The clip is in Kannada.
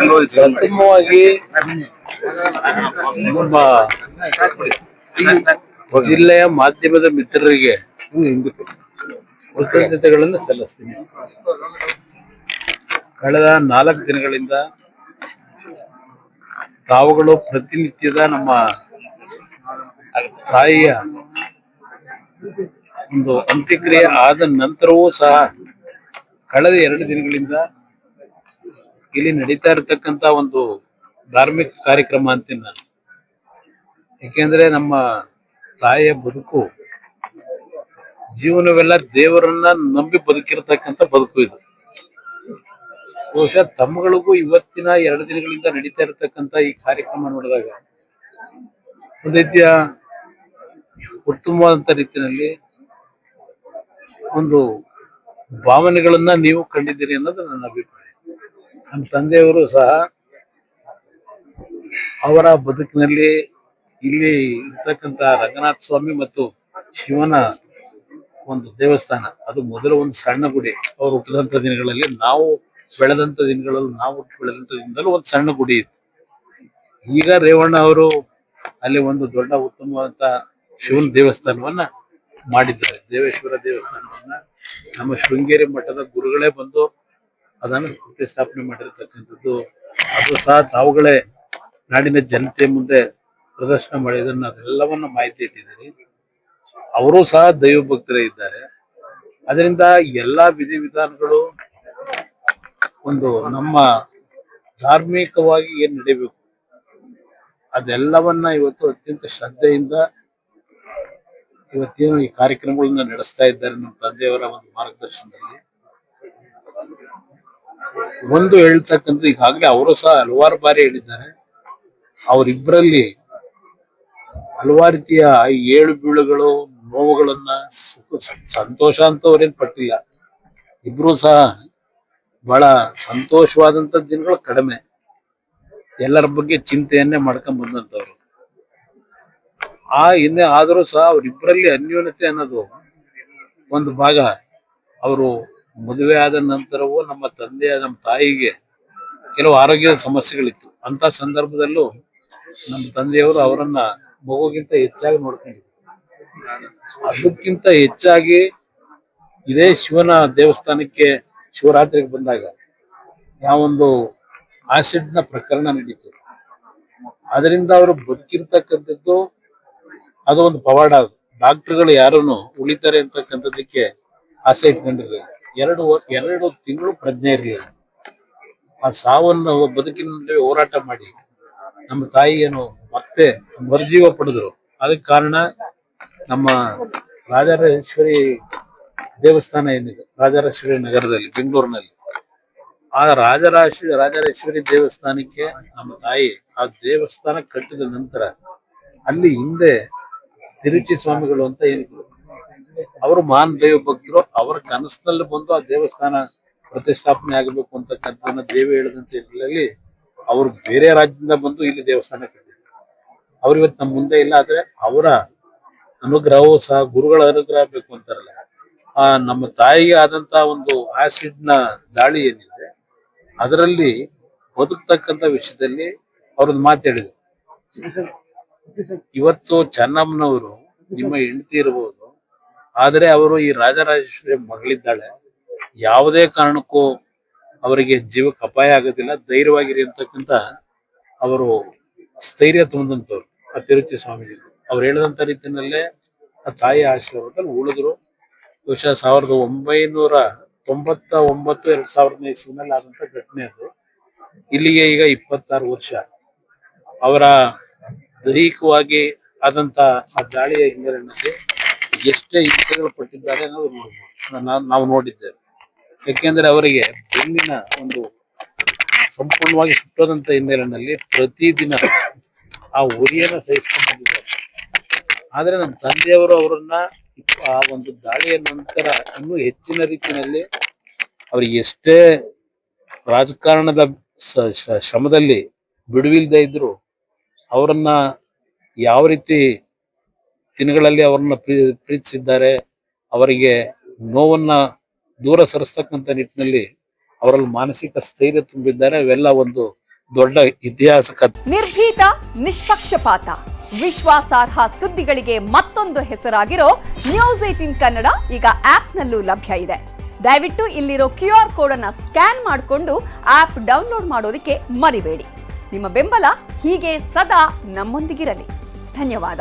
ಪ್ರಥಮವಾಗಿ ನಮ್ಮ ಜಿಲ್ಲೆಯ ಮಾಧ್ಯಮದ ಮಿತ್ರರಿಗೆ ಕೃತಜ್ಞತೆಗಳನ್ನು ಸಲ್ಲಿಸ್ತೀನಿ. ಕಳೆದ 4 ದಿನಗಳಿಂದ ತಾವುಗಳು ಪ್ರತಿನಿತ್ಯದ ನಮ್ಮ ತಾಯಿಯ ಒಂದು ಅಂತ್ಯಕ್ರಿಯೆ ಆದ ನಂತರವೂ ಸಹ ಕಳೆದ 2 ದಿನಗಳಿಂದ ಇಲ್ಲಿ ನಡೀತಾ ಇರತಕ್ಕಂತ ಒಂದು ಧಾರ್ಮಿಕ ಕಾರ್ಯಕ್ರಮ ಅಂತೀನಿ ನಾನು. ಯಾಕೆಂದ್ರೆ ನಮ್ಮ ತಾಯಿಯ ಬದುಕು ಜೀವನವೆಲ್ಲ ದೇವರನ್ನ ನಂಬಿ ಬದುಕಿರತಕ್ಕಂತ ಬದುಕು ಇದು. ಬಹುಶಃ ತಮ್ಮಗಳಿಗೂ ಇವತ್ತಿನ 2 ದಿನಗಳಿಂದ ನಡೀತಾ ಇರತಕ್ಕಂತ ಈ ಕಾರ್ಯಕ್ರಮ ನೋಡಿದಾಗ ಒಂದು ರೀತಿಯ ಉತ್ತಮವಾದಂತ ರೀತಿಯಲ್ಲಿ ಒಂದು ಭಾವನೆಗಳನ್ನ ನೀವು ಕಂಡಿದ್ದೀರಿ ಅನ್ನೋದು ನನ್ನ ಅಭಿಪ್ರಾಯ. ನಮ್ಮ ತಂದೆಯವರು ಸಹ ಅವರ ಬದುಕಿನಲ್ಲಿ ಇಲ್ಲಿ ಇರ್ತಕ್ಕಂತ ರಂಗನಾಥ ಸ್ವಾಮಿ ಮತ್ತು ಶಿವನ ಒಂದು ದೇವಸ್ಥಾನ, ಅದು ಮೊದಲು ಒಂದು ಸಣ್ಣ ಗುಡಿ. ಅವ್ರು ಹುಟ್ಟಿದಂತ ದಿನಗಳಲ್ಲಿ ನಾವು ಬೆಳೆದಂತ ದಿನದಲ್ಲೂ ಒಂದು ಸಣ್ಣ ಗುಡಿ ಇತ್ತು. ಈಗ ರೇವಣ್ಣ ಅವರು ಅಲ್ಲಿ ಒಂದು ದೊಡ್ಡ ಉತ್ತಮವಾದಂತ ಶಿವನ ದೇವಸ್ಥಾನವನ್ನ ಮಾಡಿದ್ದಾರೆ. ದೇವೇಶ್ವರ ದೇವಸ್ಥಾನವನ್ನ ನಮ್ಮ ಶೃಂಗೇರಿ ಮಠದ ಗುರುಗಳೇ ಬಂದು ಅದನ್ನು ಪ್ರತಿಷ್ಠಾಪನೆ ಮಾಡಿರ್ತಕ್ಕಂಥದ್ದು. ಅದು ಸಹ ತಾವುಗಳೇ ನಾಡಿನ ಜನತೆ ಮುಂದೆ ಪ್ರದರ್ಶನ ಮಾಡಿದನ್ನ ಅದೆಲ್ಲವನ್ನ ಮಾಹಿತಿ ಇಟ್ಟಿದ್ದೀರಿ. ಅವರು ಸಹ ದೈವ ಭಕ್ತರೇ ಇದ್ದಾರೆ. ಅದರಿಂದ ಎಲ್ಲಾ ವಿಧಿವಿಧಾನಗಳು ಒಂದು ನಮ್ಮ ಧಾರ್ಮಿಕವಾಗಿ ಏನ್ ನಡೀಬೇಕು ಅದೆಲ್ಲವನ್ನ ಇವತ್ತು ಅತ್ಯಂತ ಶ್ರದ್ಧೆಯಿಂದ ಇವತ್ತೇನು ಈ ಕಾರ್ಯಕ್ರಮಗಳನ್ನ ನಡೆಸ್ತಾ ಇದ್ದಾರೆ ನಮ್ಮ ತಂದೆಯವರ ಒಂದು ಮಾರ್ಗದರ್ಶನದಲ್ಲಿ. ಒಂದು ಹೇಳ್ತಕ್ಕಂಥ ಈಗಾಗಲೇ ಅವರು ಸಹ ಹಲವಾರು ಬಾರಿ ಹೇಳಿದ್ದಾರೆ, ಅವರಿಬ್ಬರಲ್ಲಿ ಹಲವಾರು ರೀತಿಯ ಏಳು ಬೀಳುಗಳು ನೋವುಗಳನ್ನ ಸಂತೋಷ ಅಂತ ಅವ್ರೇನ್ ಪಟ್ಟಿಲ್ಲ. ಇಬ್ರು ಸಹ ಬಹಳ ಸಂತೋಷವಾದಂತ ದಿನಗಳು ಕಡಿಮೆ, ಎಲ್ಲರ ಬಗ್ಗೆ ಚಿಂತೆಯನ್ನೇ ಮಾಡ್ಕೊಂಡ್ ಬಂದಂತವ್ರು. ಹಿಂದೆ ಆದರೂ ಸಹ ಅವರಿಬ್ಬರಲ್ಲಿ ಅನ್ಯೋನ್ಯತೆ ಅನ್ನೋದು ಒಂದು ಭಾಗ. ಅವರು ಮದುವೆ ಆದ ನಂತರವೂ ನಮ್ಮ ತಾಯಿಗೆ ಕೆಲವು ಆರೋಗ್ಯದ ಸಮಸ್ಯೆಗಳಿತ್ತು. ಅಂತ ಸಂದರ್ಭದಲ್ಲೂ ನಮ್ಮ ತಂದೆಯವರು ಅವರನ್ನ ಮಗುಗಿಂತ ಹೆಚ್ಚಾಗಿ ನೋಡ್ಕೊಂಡಿದ್ರು. ಅದಕ್ಕಿಂತ ಹೆಚ್ಚಾಗಿ ಇದೇ ಶಿವನ ದೇವಸ್ಥಾನಕ್ಕೆ ಶಿವರಾತ್ರಿಗೆ ಬಂದಾಗ ಯಾವೊಂದು ಆಸಿಡ್ ನ ಪ್ರಕರಣ ನಡೀತು, ಅದರಿಂದ ಅವರು ಬದುಕಿರ್ತಕ್ಕಂಥದ್ದು ಅದು ಒಂದು ಪವಾಡ. ಡಾಕ್ಟರ್ಗಳು ಯಾರನ್ನು ಉಳಿತಾರೆ ಅಂತಕ್ಕಂಥದ್ದಕ್ಕೆ ಆಸೆ ಇಟ್ಕೊಂಡಿರ್ಲಿಲ್ಲ. 2 ತಿಂಗಳು ಪ್ರಜ್ಞೆ ಇರಲಿಲ್ಲ. ಆ ಸಾವನ್ನು ಬದುಕಿನಲ್ಲಿ ಹೋರಾಟ ಮಾಡಿ ನಮ್ಮ ತಾಯಿಯನ್ನು ಮತ್ತೆ ಮರುಜೀವ ಪಡೆದ್ರು. ಅದಕ್ಕೆ ಕಾರಣ ನಮ್ಮ ರಾಜರಾಜೇಶ್ವರಿ ದೇವಸ್ಥಾನ ಏನಿದೆ ರಾಜರಾಜೇಶ್ವರಿ ನಗರದಲ್ಲಿ ಬೆಂಗಳೂರಿನಲ್ಲಿ, ಆ ರಾಜರಾಜೇಶ್ವರಿ ದೇವಸ್ಥಾನಕ್ಕೆ ನಮ್ಮ ತಾಯಿ ಆ ದೇವಸ್ಥಾನ ಕಟ್ಟಿದ ನಂತರ ಅಲ್ಲಿ ಹಿಂದೆ ತಿರುಚಿ ಸ್ವಾಮಿಗಳು ಅಂತ ಏನಿದ್ರು, ಅವರು ಮಹಾನ್ ದೈವ ಭಕ್ತರು. ಅವರ ಕನಸಿನಲ್ಲಿ ಬಂದು ಆ ದೇವಸ್ಥಾನ ಪ್ರತಿಷ್ಠಾಪನೆ ಆಗಬೇಕು ಅಂತಕ್ಕಂಥ ದೇವಿ ಹೇಳಿದಂತ ಹಿನ್ನೆಲೆಯಲ್ಲಿ ಅವರು ಬೇರೆ ರಾಜ್ಯದಿಂದ ಬಂದು ಇಲ್ಲಿ ದೇವಸ್ಥಾನ ಕಟ್ಟಿದ್ರು. ಅವ್ರು ಇವತ್ತು ನಮ್ಮ ಮುಂದೆ ಇಲ್ಲ. ಆದ್ರೆ ಅವರ ಅನುಗ್ರಹವೂ ಸಹ ಗುರುಗಳ ಅನುಗ್ರಹ ಬೇಕು ಅಂತಾರಲ್ಲ, ನಮ್ಮ ತಾಯಿಗೆ ಆದಂತ ಒಂದು ಆಸಿಡ್ ನ ದಾಳಿ ಏನಿದೆ ಅದರಲ್ಲಿ ಬದುಕ್ತಕ್ಕಂಥ ವಿಷಯದಲ್ಲಿ ಅವ್ರೊಂದು ಮಾತು ಹೇಳಿದ್ರು. ಇವತ್ತು ಚೆನ್ನಮ್ಮನವರು ನಿಮ್ಮ ಹೆಂಡತಿ ಇರಬಹುದು, ಆದ್ರೆ ಅವರು ಈ ರಾಜರಾಜೇಶ್ವರಿ ಮಗಳಿದ್ದಾಳೆ, ಯಾವುದೇ ಕಾರಣಕ್ಕೂ ಅವರಿಗೆ ಜೀವಕ್ಕೆ ಅಪಾಯ ಆಗೋದಿಲ್ಲ, ಧೈರ್ಯವಾಗಿರಿ ಅಂತಕ್ಕಂತ ಅವರು ಸ್ಥೈರ್ಯ ತುಂಬಿದಂತವ್ರು ಆ ತಿರುಚಿ ಸ್ವಾಮೀಜಿಗಳು. ಅವ್ರು ಹೇಳಿದಂತ ರೀತಿಯಲ್ಲೇ ಆ ತಾಯಿ ಆಶೀರ್ವಾದದಲ್ಲಿ ಉಳಿದ್ರು. ಬಹುಶಃ 1999 2000 ಇಸ್ವಿನಲ್ಲಿ ಆದಂತ ಘಟನೆ ಅದು. ಇಲ್ಲಿಗೆ ಈಗ 26 ವರ್ಷ. ಅವರ ದೈಹಿಕವಾಗಿ ಆದಂತ ಆ ದಾಳಿಯ ಹಿನ್ನೆಲೆಯಲ್ಲಿ ಎಷ್ಟೇ ಹಿಂಸೆಗಳು ಪಟ್ಟಿದ್ದಾರೆ ಅನ್ನೋದು ನಾವು ನೋಡಿದ್ದೇವೆ. ಯಾಕೆಂದ್ರೆ ಅವರಿಗೆ ಬೆನ್ನಿನ ಒಂದು ಸಂಪೂರ್ಣವಾಗಿ ಸುಟ್ಟೋದಂತ ಹಿನ್ನೆಲೆಯಲ್ಲಿ ಪ್ರತಿದಿನ ಆ ಉರಿಯನ್ನ ಸಹಿಸ್ಕೊಂಡು ಬಂದಿದ್ದಾರೆ. ಆದ್ರೆ ನಮ್ಮ ತಂದೆಯವರು ಅವರನ್ನ ಆ ಒಂದು ದಾಳಿಯ ನಂತರ ಇನ್ನೂ ಹೆಚ್ಚಿನ ರೀತಿಯಲ್ಲಿ ಅವ್ರಿಗೆ ಎಷ್ಟೇ ರಾಜಕಾರಣದ ಶ್ರಮದಲ್ಲಿ ಬಿಡುವಿಲ್ದೇ ಇದ್ರು ಅವರನ್ನ ಯಾವ ರೀತಿ ದಿನಗಳಲ್ಲಿ ಅವ್ರನ್ನ ಪ್ರೀತಿಸಿದ್ದಾರೆ, ಅವರಿಗೆ ನೋವನ್ನ ದೂರ ಸರಿಸ್ತಕ್ಕಂಥ ನಿಟ್ಟಿನಲ್ಲಿ ಅವರಲ್ಲಿ ಮಾನಸಿಕ ಸ್ಥೈರ್ಯ ತುಂಬಿದ್ದಾರೆ. ಅವೆಲ್ಲ ಒಂದು ದೊಡ್ಡ ಇತಿಹಾಸ ನಿರ್ಭೀತ, ನಿಷ್ಪಕ್ಷಪಾತ, ವಿಶ್ವಾಸಾರ್ಹ ಸುದ್ದಿಗಳಿಗೆ ಮತ್ತೊಂದು ಹೆಸರಾಗಿರೋ News18 ಕನ್ನಡ ಈಗ ಆಪ್ನಲ್ಲೂ ಲಭ್ಯ ಇದೆ. ದಯವಿಟ್ಟು ಇಲ್ಲಿರೋ QR ಕೋಡ್ ಅನ್ನ ಸ್ಕ್ಯಾನ್ ಮಾಡಿಕೊಂಡು ಆಪ್ ಡೌನ್ಲೋಡ್ ಮಾಡೋದಕ್ಕೆ ಮರಿಬೇಡಿ. ನಿಮ್ಮ ಬೆಂಬಲ ಹೀಗೆ ಸದಾ ನಮ್ಮೊಂದಿಗಿರಲಿ. ಧನ್ಯವಾದ.